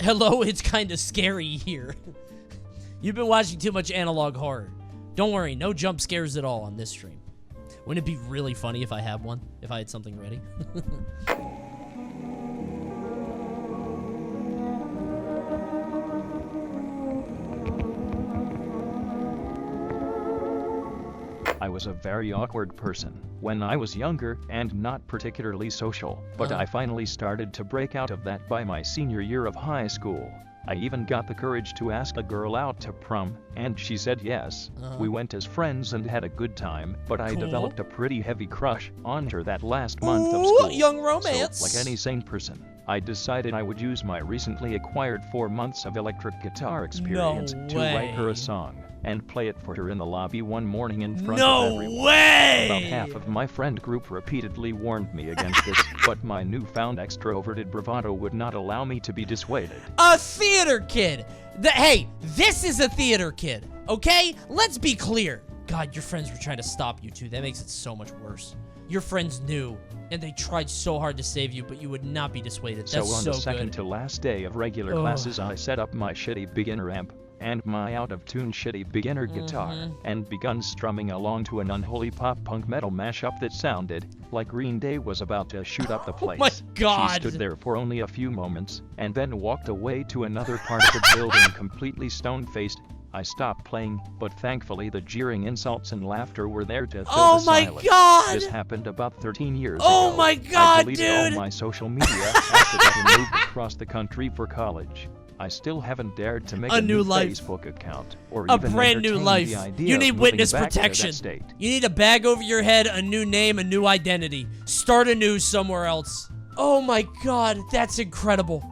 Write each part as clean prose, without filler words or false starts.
Hello, it's kind of scary here. You've been watching too much analog horror. Don't worry, no jump scares at all on this stream. Wouldn't it be really funny if I had one? If I had something ready? I was a very awkward person when I was younger and not particularly social, but I finally started to break out of that by my senior year of high school. I even got the courage to ask a girl out to prom, and she said yes. We went as friends and had a good time, but I developed a pretty heavy crush on her that last month of school. Young romance! So, like any sane person, I decided I would use my recently acquired 4 months of electric guitar experience to write her a song and play it for her in the lobby one morning in front of everyone. No way! About half of my friend group repeatedly warned me against this, but my newfound extroverted bravado would not allow me to be dissuaded. A theater kid! Hey, this is a theater kid, okay? Let's be clear. God, your friends were trying to stop you too. That makes it so much worse. Your friends knew, and they tried so hard to save you, but you would not be dissuaded. That's so on the second to last day of regular classes, I set up my shitty beginner amp and my out-of-tune shitty beginner guitar, and begun strumming along to an unholy pop-punk metal mashup that sounded like Green Day was about to shoot up the place. Oh my God! She stood there for only a few moments, and then walked away to another part of the building completely stone-faced. I stopped playing, but thankfully the jeering insults and laughter were there to fill the silence. God! This happened about 13 years ago. ago. My God, I deleted all my social media after that and moved across the country for college. I still haven't dared to make a new Facebook account or even brand new life. The idea you need of witness back protection. To that state. You need a bag over your head, a new name, a new identity. Start anew somewhere else. Oh my God, that's incredible.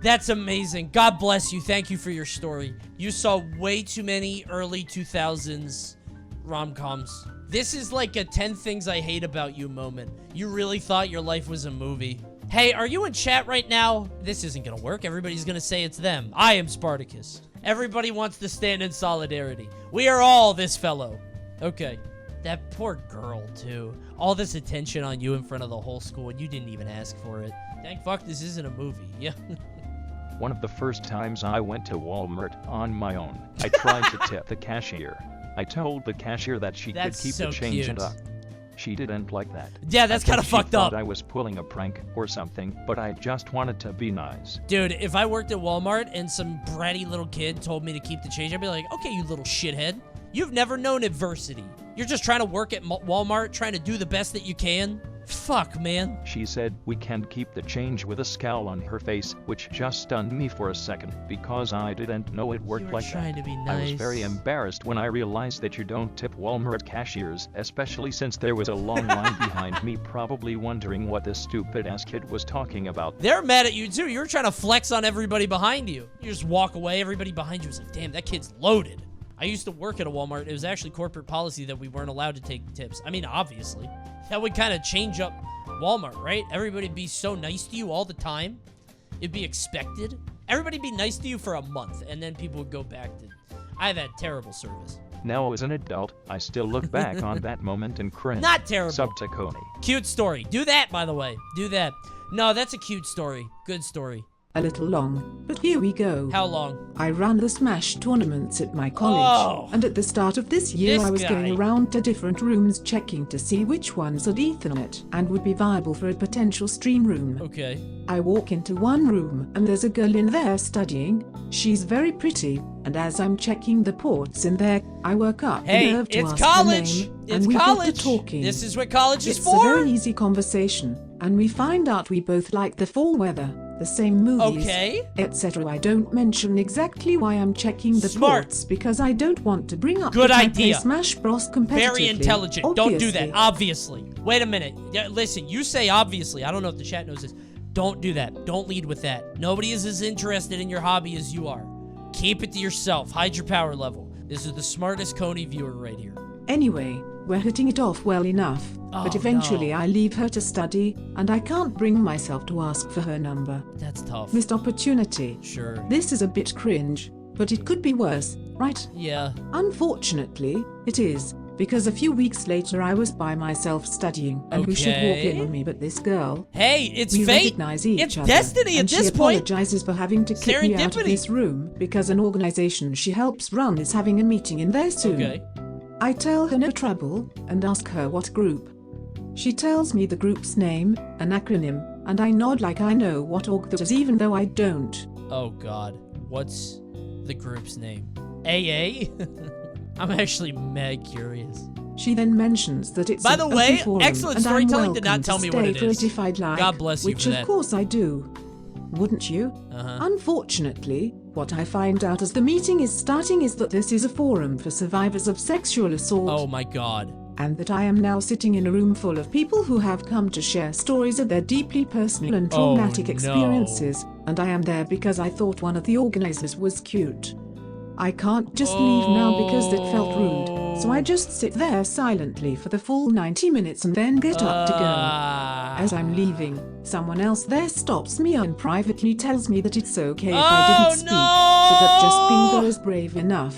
That's amazing. God bless you. Thank you for your story. You saw way too many early 2000s rom-coms. This is like a 10 things I hate about you moment. You really thought your life was a movie. Hey, are you in chat right now? This isn't gonna work. Everybody's gonna say it's them. I am Spartacus. Everybody wants to stand in solidarity. We are all this fellow. Okay. That poor girl, too. All this attention on you in front of the whole school, and you didn't even ask for it. Thank fuck this isn't a movie. Yeah. One of the first times I went to Walmart on my own, I tried to tip the cashier. I told the cashier that she could keep the change and she didn't like that. Yeah, that's kind of fucked up. I was pulling a prank or something, but I just wanted to be nice. Dude, if I worked at Walmart and some bratty little kid told me to keep the change, I'd be like, okay, you little shithead. You've never known adversity. You're just trying to work at Walmart, trying to do the best that you can. Fuck, man. She said we can't keep the change with a scowl on her face, which just stunned me for a second because I didn't know it worked like that. You were trying to be nice. I was very embarrassed when I realized that you don't tip Walmart cashiers, especially since there was a long line behind me probably wondering what this stupid-ass kid was talking about. They're mad at you too. You were trying to flex on everybody behind you. You just walk away, everybody behind you was like, damn, that kid's loaded. I used to work at a Walmart. It was actually corporate policy that we weren't allowed to take tips. I mean, obviously. That would kind of change up Walmart, right? Everybody'd be so nice to you all the time. It'd be expected. Everybody'd be nice to you for a month, and then people would go back to... I've had terrible service. Now, as an adult, I still look back on that moment and cringe. Not terrible. Sub to Coney. Cute story. Do that, by the way. Do that. No, that's a cute story. Good story. A little long, but here we go. How long? I ran the Smash tournaments at my college, and at the start of this year I was going around to different rooms checking to see which ones had Ethernet and would be viable for a potential stream room. Okay. I walk into one room and there's a girl in there studying. She's very pretty, and as I'm checking the ports in there, I woke up hey, the nerve to it's ask college. her name, it's and we college. got to talking. This is what college is it's for. It's a very easy conversation, and we find out we both like the fall weather, the same movies, etc. I don't mention exactly why I'm checking the ports because I don't want to bring up Good that idea. I play Smash Bros competitively. Very intelligent. Obviously. Don't do that. Obviously. Wait a minute. Listen, you say obviously. I don't know if the chat knows this. Don't do that. Don't lead with that. Nobody is as interested in your hobby as you are. Keep it to yourself. Hide your power level. This is the smartest Coney viewer right here. Anyway, we're hitting it off well enough, but eventually I leave her to study, and I can't bring myself to ask for her number. That's tough. Missed opportunity. Sure. This is a bit cringe, but it could be worse, right? Yeah. Unfortunately, it is. because a few weeks later I was by myself studying, and who should walk in on me but this girl. Hey, it's we fate. Recognize each It's other, destiny at and this she point. apologizes for having to kick me out of this room because an organization she helps run is having a meeting in there soon. Okay. I tell her no trouble and ask her what group. She tells me the group's name, an acronym, and I nod like I know what org that is even though I don't. Oh God, what's the group's name? AA? I'm actually mad curious. She then mentions that it's By the an way, open forum, excellent and storytelling I'm did not tell me what it welcome to is. stay for if I'd like, God bless you which for of that. course I do. Wouldn't you? Unfortunately, what I find out as the meeting is starting is that this is a forum for survivors of sexual assault. Oh my God. And that I am now sitting in a room full of people who have come to share stories of their deeply personal and traumatic experiences, and I am there because I thought one of the organizers was cute. I can't just leave now because that felt rude, so I just sit there silently for the full 90 minutes and then get up to go. As I'm leaving, someone else there stops me and privately tells me that it's okay if I didn't speak, but that just bingo is brave enough,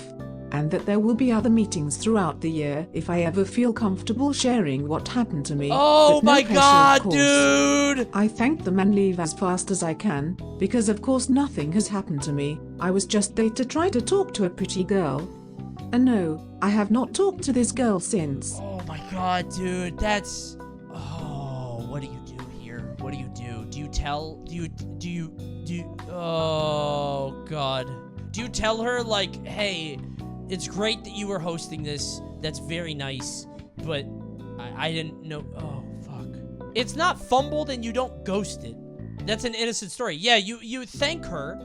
and that there will be other meetings throughout the year if I ever feel comfortable sharing what happened to me. Oh But no my pressure, God, of course. dude! I thank them and leave as fast as I can, because of course nothing has happened to me. I was just there to try to talk to a pretty girl. And no, I have not talked to this girl since. Oh my God, dude, that's... Oh, what do you do here? What do you do? Do you tell... Do you... Oh, God. Do you tell her, like, hey, it's great that you were hosting this. That's very nice. But I didn't know... Oh, fuck. It's not fumbled and you don't ghost it. That's an innocent story. Yeah, you thank her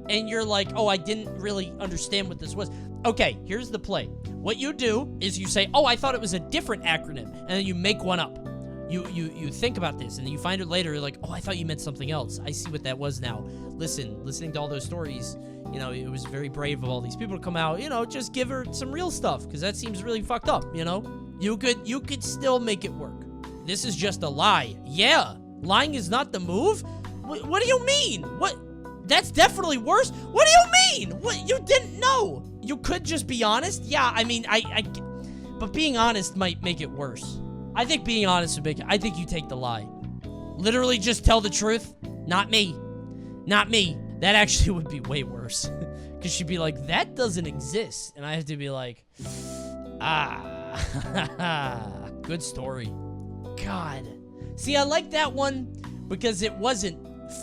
and you're like, oh, I didn't really understand what this was. Okay, here's the play. What you do is you say, oh, I thought it was a different acronym, and then you make one up. You think about this, and then you find it later, you're like, oh, I thought you meant something else. I see what that was now. Listening to all those stories, you know, it was very brave of all these people to come out, you know, just give her some real stuff, because that seems really fucked up, you know? You could still make it work. This is just a lie. Yeah, lying is not the move? What do you mean? What? That's definitely worse. What do you mean? What? You didn't know. You could just be honest. Yeah, I mean, but being honest might make it worse. I think being honest would make it. I think you take the lie. Literally just tell the truth. Not me. Not me. That actually would be way worse. Because she'd be like, that doesn't exist. And I have to be like, good story. God. See, I like that one because it wasn't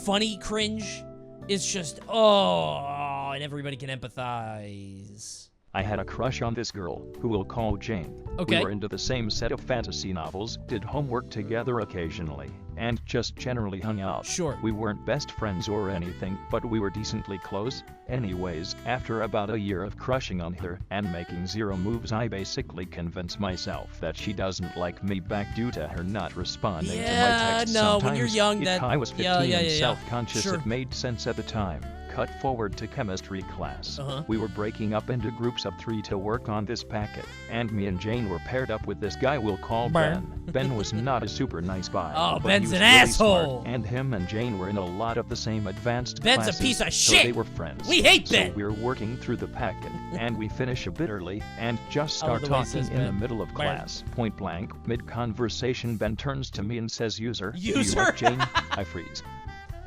funny cringe. It's just, oh, and everybody can empathize. I had a crush on this girl, who we'll call Jane. Okay. We were into the same set of fantasy novels, did homework together occasionally, and just generally hung out. Sure. We weren't best friends or anything, but we were decently close. Anyways, after about a year of crushing on her and making zero moves, I basically convinced myself that she doesn't like me back due to her not responding to my texts. No, sometimes. when you're young, I was 15 and yeah. self-conscious. Sure. It made sense at the time. Cut forward to chemistry class. We were breaking up into groups of 3 to work on this packet, and me and Jane were paired up with this guy we'll call Ben. Ben was not a super nice guy. Oh, but Ben's he was an really asshole. Smart, and him and Jane were in a lot of the same advanced Ben's classes, a piece of so shit. they were friends. We hate Ben. So we're working through the packet, and we finish a bit early, and just I love start the way he talking says in the Ben. middle of class. Point blank, mid-conversation, Ben turns to me and says, "User, do you User? like Jane?" I freeze.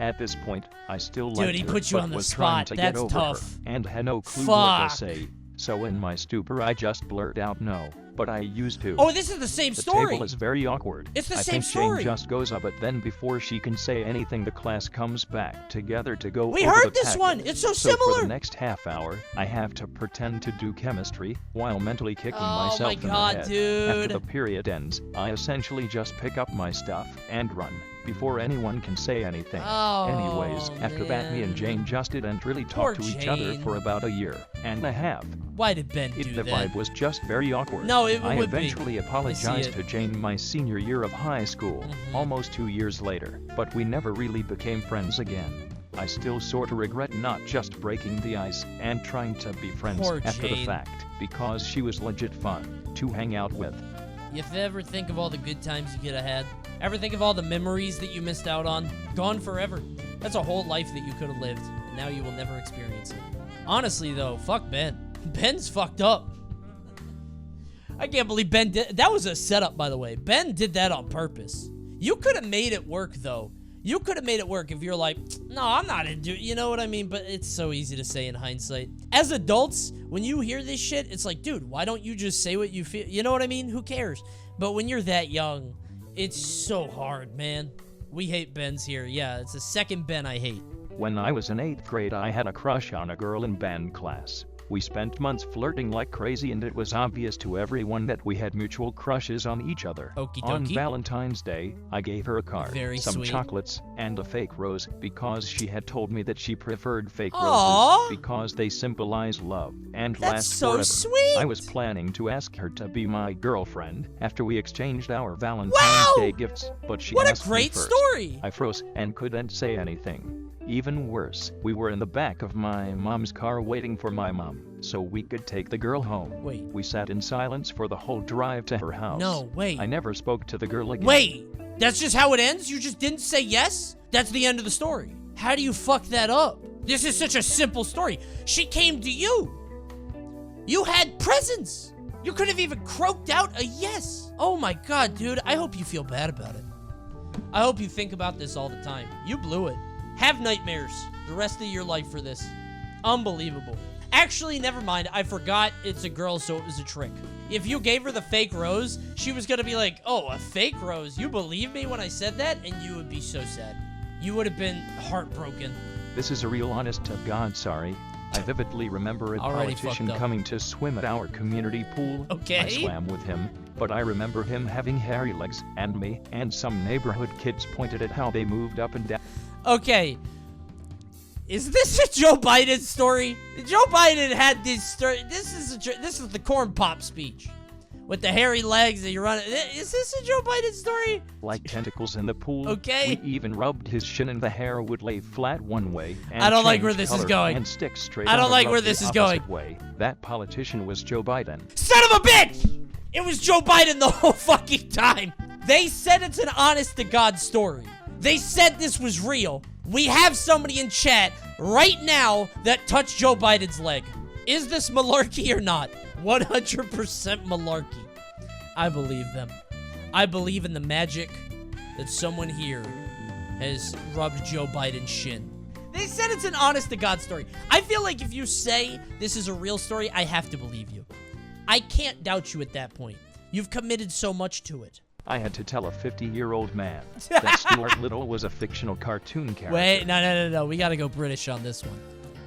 At this point, I still liked Dude, he her, put you but on the was spot. trying to That's get over tough. her, and had no clue what to Fuck. say. So in my stupor, I just blurt out no, but I used to. Oh, this is the same The story. table is very awkward. It's the I same think story. Jane just goes up, but then before she can say anything, the class comes back together to go We over heard the this packet. one. It's so So for similar. the next half hour, I have to pretend to do chemistry while mentally kicking Oh myself my in God, the head. dude. After the period ends, I essentially just pick up my stuff and run before anyone can say anything. Oh, Anyways, after that, me and man. Jane just didn't really Poor talk to each other Jane. for about a year and a half. Why did Ben do The that? vibe was just very awkward. No, it I would be. eventually I see apologized it. to Jane my senior year of high school, almost 2 years later, but we never really became friends again. I still sorta regret not just breaking the ice and trying to be friends Poor after the Jane. fact, because she was legit fun to hang out with. You ever think of all the good times you could have had? Ever think of all the memories that you missed out on? Gone forever. That's a whole life that you could have lived, and now you will never experience it. Honestly, though, fuck Ben. Ben's fucked up. I can't believe Ben did. That was a setup, by the way. Ben did that on purpose. You could have made it work, though. You could have made it work if you're like, no, I'm not into it. You know what I mean? But it's so easy to say in hindsight. As adults, when you hear this shit, it's like, dude, why don't you just say what you feel? You know what I mean? Who cares? But when you're that young, it's so hard, man. We hate Ben's here. Yeah, it's the second Ben I hate. When I was in 8th grade, I had a crush on a girl in band class. We spent months flirting like crazy, and it was obvious to everyone that we had mutual crushes on each other. Okie dokie. On Valentine's Day, I gave her a card, Very some sweet. chocolates, and a fake rose because she had told me that she preferred fake Aww. roses because they symbolize love and That's last so forever. sweet. I was planning to ask her to be my girlfriend after we exchanged our Valentine's Wow. Day gifts, but she What a asked me great first. story. I froze and couldn't say anything. Even worse, we were in the back of my mom's car waiting for my mom, so we could take the girl home. Wait. We sat in silence for the whole drive to her house. No, wait. I never spoke to the girl again. Wait, that's just how it ends? You just didn't say yes? That's the end of the story. How do you fuck that up? This is such a simple story. She came to you. You had presents. You could have even croaked out a yes. Oh my god, dude. I hope you feel bad about it. I hope you think about this all the time. You blew it. Have nightmares the rest of your life for this. Unbelievable. Actually, never mind. I forgot it's a girl, so it was a trick. If you gave her the fake rose, she was gonna be like, oh, a fake rose? You believe me when I said that? And you would be so sad. You would have been heartbroken. This is a real honest-to-God sorry. I vividly remember a Already politician fucked up. coming to swim at our community pool. Okay. I swam with him, but I remember him having hairy legs, and me and some neighborhood kids pointed at how they moved up and down. Okay. Is this a Joe Biden story? Joe Biden had this story. This is the corn pop speech. With the hairy legs that you're running. Is this a Joe Biden story? Like tentacles in the pool. Okay. We even rubbed his shin, and the hair would lay flat one way. And I don't like where change this is color going. And stick straight I don't out like and where rub this the is going. opposite way. That politician was Joe Biden. Son of a bitch! It was Joe Biden the whole fucking time. They said it's an honest-to-God story. They said this was real. We have somebody in chat right now that touched Joe Biden's leg. Is this malarkey or not? 100% malarkey. I believe them. I believe in the magic that someone here has rubbed Joe Biden's shin. They said it's an honest-to-God story. I feel like if you say this is a real story, I have to believe you. I can't doubt you at that point. You've committed so much to it. I had to tell a 50-year-old man that Stuart Little was a fictional cartoon character. Wait, no. We gotta go British on this one.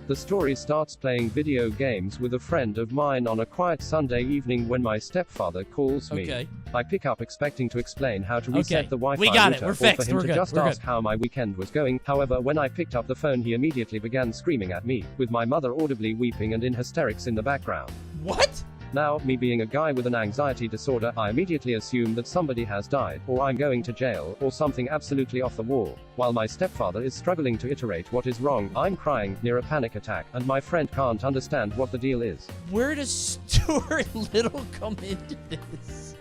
The story starts playing video games with a friend of mine on a quiet Sunday evening when my stepfather calls me. Okay. I pick up expecting to explain how to reset Okay. the Wi-Fi We got it. router, We're or fixed. for him We're to good. just We're ask good. how my weekend was going. However, when I picked up the phone, he immediately began screaming at me, with my mother audibly weeping and in hysterics in the background. What? Now, me being a guy with an anxiety disorder, I immediately assume that somebody has died, or I'm going to jail, or something absolutely off the wall. While my stepfather is struggling to iterate what is wrong, I'm crying, near a panic attack, and my friend can't understand what the deal is. Where does Stuart Little come into this?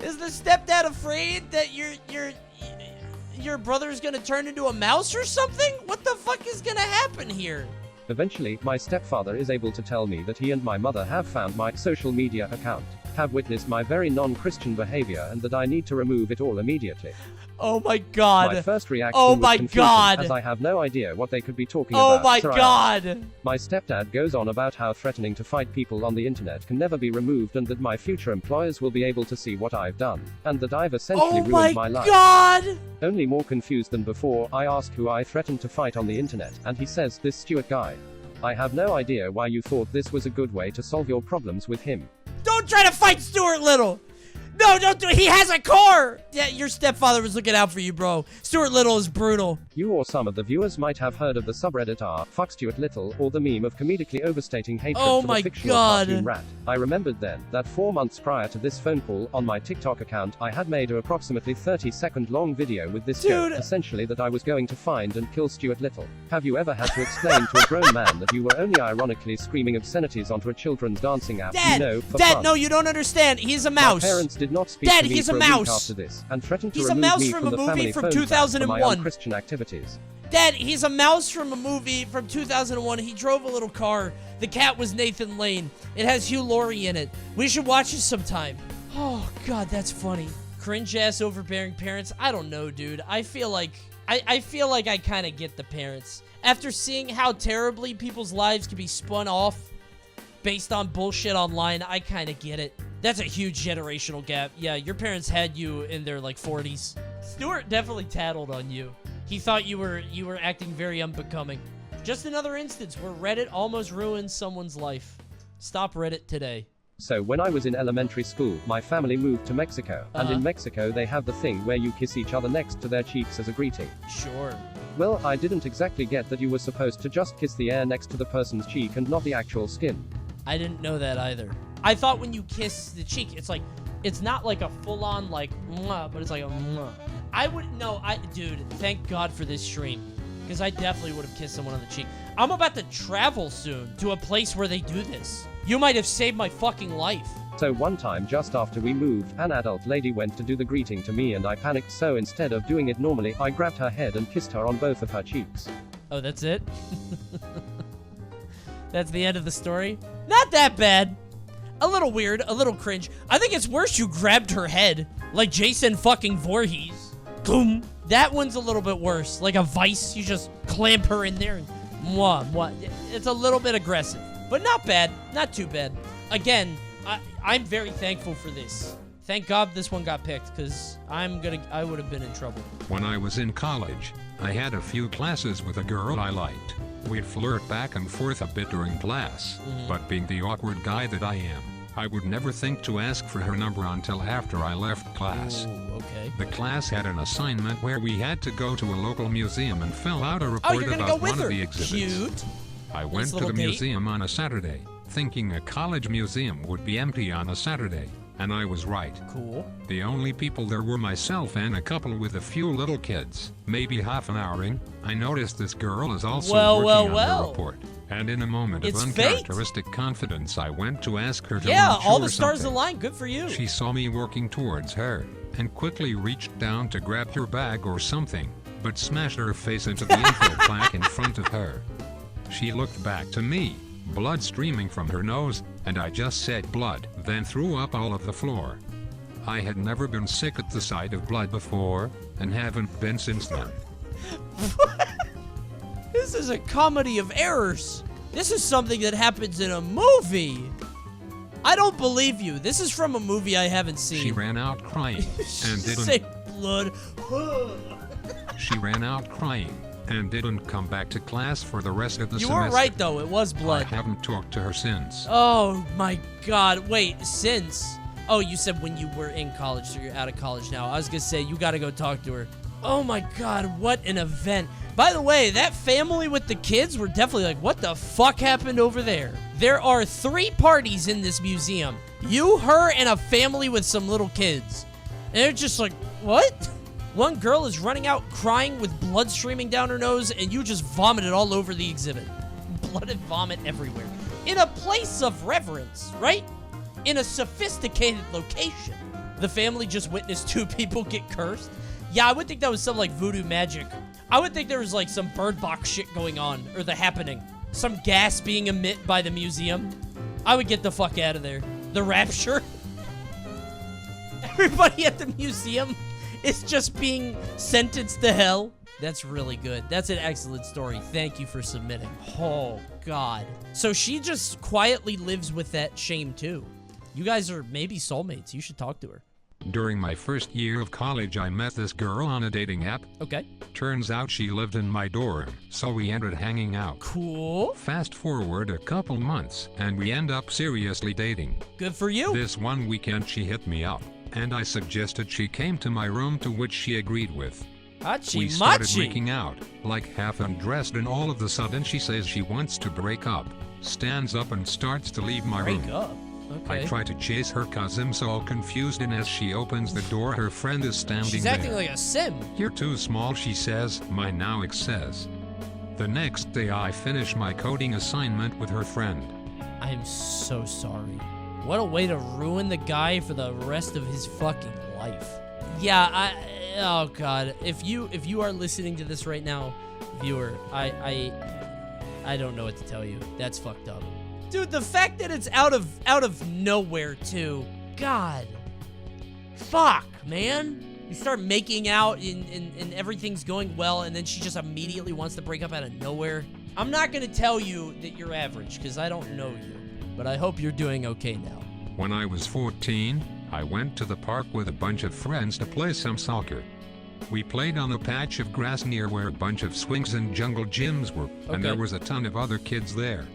Is the stepdad afraid that your brother's gonna turn into a mouse or something? What the fuck is gonna happen here? Eventually, my stepfather is able to tell me that he and my mother have found my social media account, have witnessed my very non-Christian behavior, and that I need to remove it all immediately. Oh my god. My first reaction Oh was my confusion, god. as I have no idea what they could be talking Oh about. my so I god. asked. My stepdad goes on about how threatening to fight people on the internet can never be removed, and that my future employers will be able to see what I've done, and that I've essentially Oh ruined my my life. god. Only more confused than before, I ask who I threatened to fight on the internet, and he says, this Stuart guy. I have no idea why you thought this was a good way to solve your problems with him. Don't try to fight Stuart Little. No, don't do it. He has a car. Yeah, your stepfather was looking out for you, bro. Stuart Little is brutal. You or some of the viewers might have heard of the subreddit Fuck Stuart Little, or the meme of comedically overstating hatred Oh for my the fictional God. cartoon rat. I remembered then that 4 months prior to this phone call, on my TikTok account, I had made a approximately 30-second long video with this joke, Dude. essentially that I was going to find and kill Stuart Little. Have you ever had to explain to a grown man that you were only ironically screaming obscenities onto a children's dancing app? Dad, You know, for Dad, fun. no, you don't understand. He's a mouse. My parents did not speak Dad, to me he's for a week mouse. after this, and threatened to He's a remove mouse me from from a the movie family from phone chat for my 2001. unchristian activities. Dad, he's a mouse from a movie from 2001. He drove a little car The cat was Nathan Lane. It has Hugh Laurie in it. We should watch it sometime. Oh, God, that's funny. Cringe-ass overbearing parents? I don't know, dude. I feel like I kind of get the parents. After seeing how terribly people's lives can be spun off based on bullshit online, I kind of get it. That's a huge generational gap. Yeah, your parents had you in their, like, 40s. Stuart definitely tattled on you. He thought you were acting very unbecoming. Just another instance where Reddit almost ruins someone's life. Stop Reddit today. So when I was in elementary school, my family moved to Mexico, and in Mexico they have the thing where you kiss each other next to their cheeks as a greeting. Sure. Well, I didn't exactly get that you were supposed to just kiss the air next to the person's cheek and not the actual skin. I didn't know that either. I thought when you kiss the cheek, it's not like a full-on, like, mwah, but it's like a mwah. I wouldn't know. Dude, thank God for this stream, because I definitely would have kissed someone on the cheek. I'm about to travel soon to a place where they do this. You might have saved my fucking life. So one time just after we moved, an adult lady went to do the greeting to me and I panicked, so instead of doing it normally, I grabbed her head and kissed her on both of her cheeks. Oh, that's it? That's the end of the story? Not that bad. A little weird, a little cringe. I think it's worse you grabbed her head, like Jason fucking Voorhees. Boom. That one's a little bit worse. Like a vice, you just clamp her in there and mwah, mwah. It's a little bit aggressive, but not bad. Not too bad. Again, I'm very thankful for this. Thank God this one got picked, because I would have been in trouble. When I was in college, I had a few classes with a girl I liked. We'd flirt back and forth a bit during class, but being the awkward guy that I am, I would never think to ask for her number until after I left class. Ooh, okay. The class had an assignment where we had to go to a local museum and fill out a report about one of the exhibits. Cute. I went to the museum on a Saturday, thinking a college museum would be empty on a Saturday, and I was right. Cool. The only people there were myself and a couple with a few little kids. Maybe half an hour in, I noticed this girl is also working on the report. And in a moment of uncharacteristic confidence, I went to ask her to all the something. stars aligned. Good for you. She saw me working towards her, and quickly reached down to grab her bag or something, but smashed her face into the info plaque in front of her. She looked back to me, blood streaming from her nose, and I just said blood, then threw up all of the floor. I had never been sick at the sight of blood before, and haven't been since then. This is a comedy of errors. This is something that happens in a movie. I don't believe you. This is from a movie I haven't seen. She ran out crying and didn't say blood. She ran out crying and didn't come back to class for the rest of the semester. You were right though, it was blood. I haven't talked to her since. Oh my God, wait, since? Oh, you said when you were in college, so you're out of college now. I was gonna say, you gotta go talk to her. Oh my God, what an event. By the way, that family with the kids were definitely like, what the fuck happened over there? There are 3 parties in this museum. You, her, and a family with some little kids. And they're just like, what? One girl is running out crying with blood streaming down her nose, and you just vomited all over the exhibit. Blood and vomit everywhere. In a place of reverence, right? In a sophisticated location. The family just witnessed 2 people get cursed. Yeah, I would think that was some, like, voodoo magic. I would think there was, like, some Bird Box shit going on, or the happening. Some gas being emitted by the museum. I would get the fuck out of there. The rapture. Everybody at the museum is just being sentenced to hell. That's really good. That's an excellent story. Thank you for submitting. Oh, God. So she just quietly lives with that shame, too. You guys are maybe soulmates. You should talk to her. During my first year of college, I met this girl on a dating app. Okay. Turns out she lived in my dorm, so we ended hanging out. Cool. Fast forward a couple months, and we end up seriously dating. Good for you. This one weekend she hit me up, and I suggested she came to my room, to which she agreed with. We started making out, like half undressed, and all of a sudden she says she wants to break up, stands up and starts to leave my room. Break up? Okay. I try to chase her cause I'm so confused, and as she opens the door, her friend is standing there. She's acting like a sim. You're too small, she says, my now ex says. The next day I finish my coding assignment with her friend. I am so sorry. What a way to ruin the guy for the rest of his fucking life. Yeah, oh God. If you are listening to this right now, viewer, I don't know what to tell you. That's fucked up. Dude, the fact that it's out of nowhere, too. God. Fuck, man. You start making out and everything's going well, and then she just immediately wants to break up out of nowhere. I'm not gonna tell you that you're average, because I don't know you. But I hope you're doing okay now. When I was 14, I went to the park with a bunch of friends to play some soccer. We played on a patch of grass near where a bunch of swings and jungle gyms were, and there was a ton of other kids there.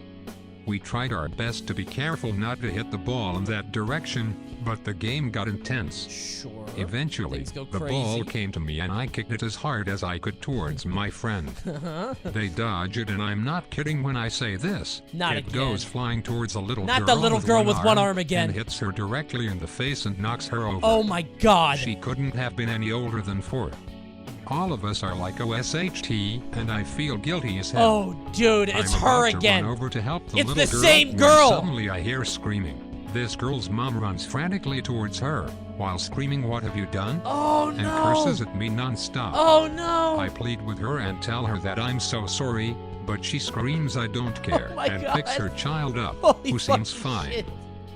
We tried our best to be careful not to hit the ball in that direction, but the game got intense. Sure. Eventually, the ball came to me and I kicked it as hard as I could towards my friend. They dodge it, and I'm not kidding when I say this. It goes flying towards a little girl. Not the little girl with one arm again. And hits her directly in the face and knocks her over. Oh my God. She couldn't have been any older than 4. All of us are like OSHT, and I feel guilty as hell. Oh, dude, it's her again. Run over to help the it's little the girl same girl. Suddenly I hear screaming. This girl's mom runs frantically towards her, while screaming, "What have you done?" Oh, and no. curses at me non-stop. Oh, no. I plead with her and tell her that I'm so sorry, but she screams I don't care, and picks her child up, who seems fine. Shit.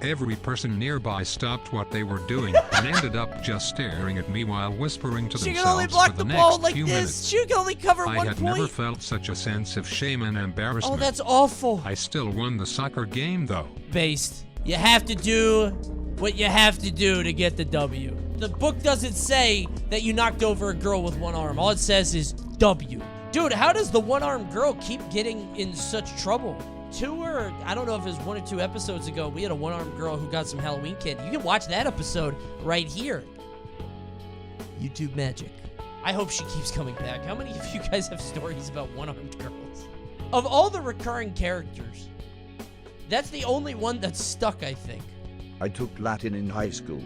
Every person nearby stopped what they were doing and ended up just staring at me while whispering to She can only themselves block for the the ball next like few this. minutes. She can only cover I one had point. never felt such a sense of shame and embarrassment. Oh, that's awful. I still won the soccer game, though. Based. You have to do what you have to do to get the W. The book doesn't say that you knocked over a girl with one arm. All it says is W. Dude, how does the one-armed girl keep getting in such trouble? I don't know if it was 1 or 2 episodes ago, we had a one-armed girl who got some Halloween candy. You can watch that episode right here. YouTube magic. I hope she keeps coming back. How many of you guys have stories about one-armed girls? Of all the recurring characters, that's the only one that's stuck, I think. I took Latin in high school.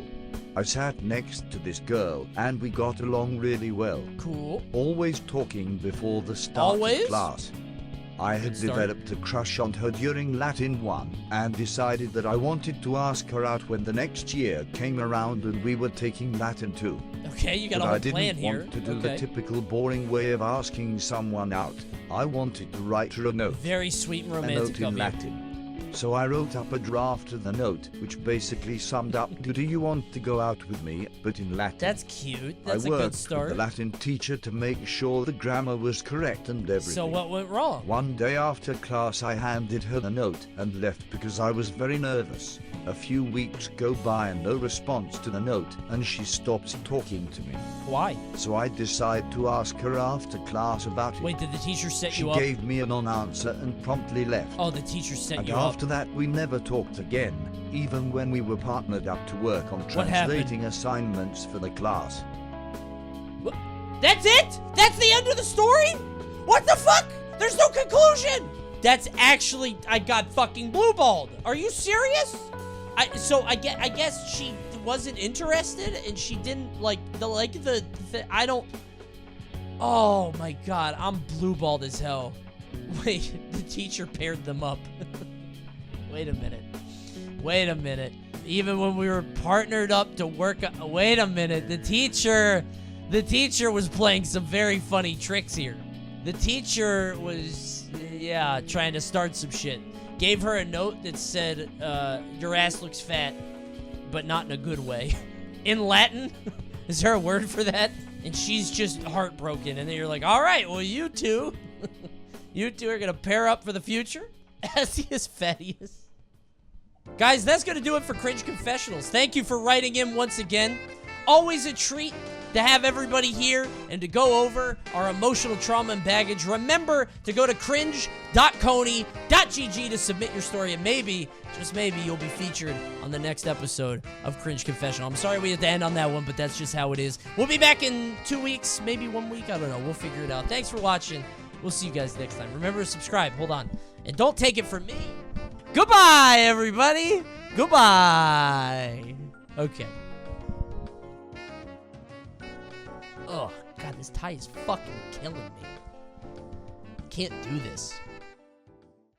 I sat next to this girl, and we got along really well. Cool. Always talking before the start of class. I had developed a crush on her during Latin 1, and decided that I wanted to ask her out when the next year came around and we were taking Latin 2. Okay, you got a whole plan here. I didn't want to do the typical boring way of asking someone out. I wanted to write her a note. Very sweet and romantic of you. A note in Latin. So I wrote up a draft of the note, which basically summed up, "Do you want to go out with me?" but in Latin. That's cute. That's a good I worked start. with the Latin teacher to make sure the grammar was correct and everything. So what went wrong? One day after class, I handed her the note and left because I was very nervous. A few weeks go by and no response to the note, and she stops talking to me. Why? So I decide to ask her after class about it. Wait, did the teacher set you up? up? She gave me a non-answer and promptly left. Oh, the teacher set you up. up. And after that, we never talked again, even when we were partnered up to work on translating assignments for the class. What? That's it? That's the end of the story? What the fuck? There's no conclusion! That's actually, I got fucking blue-balled. Are you serious? I guess she wasn't interested and she didn't I don't. Oh my god, I'm blue-balled as hell. Wait, the teacher paired them up. Wait a minute. Even when we were partnered up to work, wait a minute. The teacher was playing some very funny tricks here. The teacher was, trying to start some shit. Gave her a note that said, your ass looks fat, but not in a good way. In Latin? Is there a word for that? And she's just heartbroken. And then you're like, all right, well, you two are going to pair up for the future? As he is fatty as. Guys, that's going to do it for Cringe Confessionals. Thank you for writing in once again. Always a treat to have everybody here and to go over our emotional trauma and baggage. Remember to go to cringe.coney.gg to submit your story, and maybe, just maybe, you'll be featured on the next episode of Cringe Confessional. I'm sorry we had to end on that one, but that's just how it is. We'll be back in 2 weeks, maybe 1 week. I don't know. We'll figure it out. Thanks for watching. We'll see you guys next time. Remember to subscribe. Hold on. And don't take it from me. Goodbye, everybody. Goodbye. Okay. Oh, God, this tie is fucking killing me. I can't do this.